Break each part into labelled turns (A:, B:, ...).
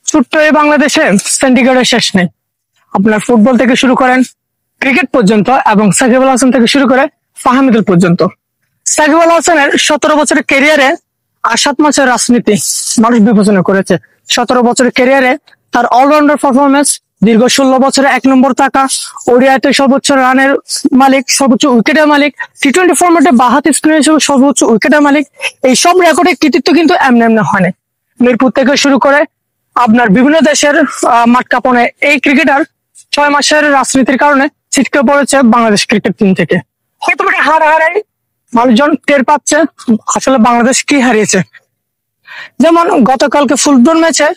A: ছোট্ট এই বাংলাদেশে সিন্ডিকেটের শেষ নেই। আপনার ফুটবল থেকে শুরু করেন ক্রিকেট পর্যন্ত এবং সাকিব আল হাসান থেকে শুরু করে ফাহামিদুল পর্যন্ত। সাকিব আল হাসানের 17 বছরের ক্যারিয়ারে আর 7 মাসের রাজনীতি মানুষ বিবেচনা করেছে। 17 বছরের ক্যারিয়ারে তার অলরাউন্ডার পারফরমেন্স, দীর্ঘ 16 বছরে 1 নম্বর থাকা, ওডিআইতে সর্বোচ্চ রানের মালিক, সর্বোচ্চ উইকেটের মালিক, টি-20 ফরম্যাটে বাহাতি স্পিনার হিসেবে সর্বোচ্চ উইকেটের মালিক, এই সব রেকর্ডের কৃতিত্ব কিন্তু এমনি এমনি হয় না। মিরপুর থেকে শুরু করে আপনার বিভিন্ন দেশের মাঠ কাঁপনে এই ক্রিকেটার 6 মাসের রাজনীতির কারণে ছিটকে পড়েছে বাংলাদেশ ক্রিকেট টিম থেকে। হয়তো হারাই মানুষজন টের পাচ্ছে আসলে বাংলাদেশ কি হারিয়েছে। যেমন গতকালকে ফুটবল ম্যাচে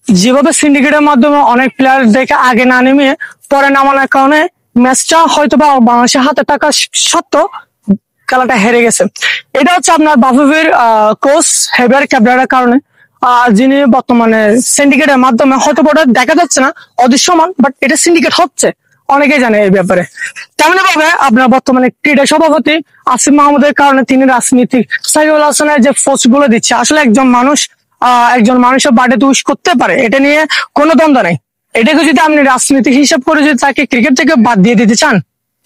A: যেভাবে সিন্ডিকেটের মাধ্যমে অনেক প্লেয়ার দেখে আগে না নেমে পরে নামানোর কারণে ম্যাচটা হয়তো বা বাংলাদেশের হাতে থাকা সত্ত্বেও খেলাটা হেরে গেছে। এটা হচ্ছে আপনার বাফুফের কোচ হেভিয়ার ক্যাবরার কারণে, যিনি বর্তমানে সিন্ডিকেটের মাধ্যমে হয়তো ওটা দেখা যাচ্ছে না অদৃশ্যমান, বাট এটা সিন্ডিকেট হচ্ছে, অনেকেই জানে এই ব্যাপারে। তেমনি ভাবে আপনার বর্তমানে ক্রীড়া সভাপতি আসিফ মাহমুদের কারণে তিনি রাজনীতি সাকিব আল হাসানের যে পোস্ট গুলো দিচ্ছে, আসলে একজন মানুষের বার্থডে উইশ করতে পারে, এটা নিয়ে কোনো দ্বন্দ্ব নেই। এটাকে যদি আপনি রাজনীতি হিসাব করে যদি তাকে ক্রিকেট থেকে বাদ দিয়ে দিতে চান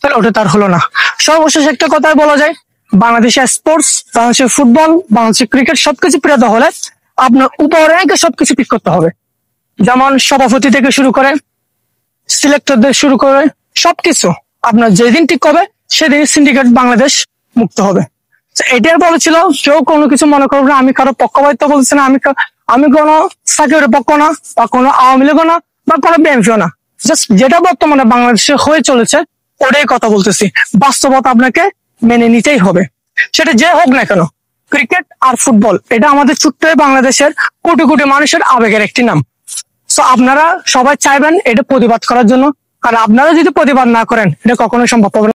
A: তাহলে ওটা তার হলো না। সর্বশেষ একটা কথাই বলা যায়, বাংলাদেশের স্পোর্টস, বাংলাদেশের ফুটবল, বাংলাদেশের ক্রিকেট সবকিছু প্রিয় হলে আপনার উপরে সবকিছু ঠিক করতে হবে। যেমন সভাপতি থেকে শুরু করে সিলেক্টরদের শুরু করে সবকিছু আপনার যেদিন ঠিক হবে সেদিন সিন্ডিকেট বাংলাদেশ মুক্ত হবে। এটাই বলেছিল, কেউ কোনো কিছু মনে করবে না, আমি কারো পক্ষপাতিত্ব বলছি না, আমি কোনো সাকিবের পক্ষ না, বা কোনো আওয়ামী লীগও না, বা কোনো বিএনপিও না। জাস্ট যেটা বর্তমানে বাংলাদেশে হয়ে চলেছে ওটাই কথা বলতেছি। বাস্তবতা আপনাকে মেনে নিতেই হবে, সেটা যে হোক না কেন। ক্রিকেট আর ফুটবল এটা আমাদের ছোট্ট বাংলাদেশের কোটি কোটি মানুষের আবেগের একটি নাম। তো আপনারা সবাই চাইবেন এটা প্রতিবাদ করার জন্য, আর আপনারা যদি প্রতিবাদ না করেন এটা কখনোই সম্ভব হবে না।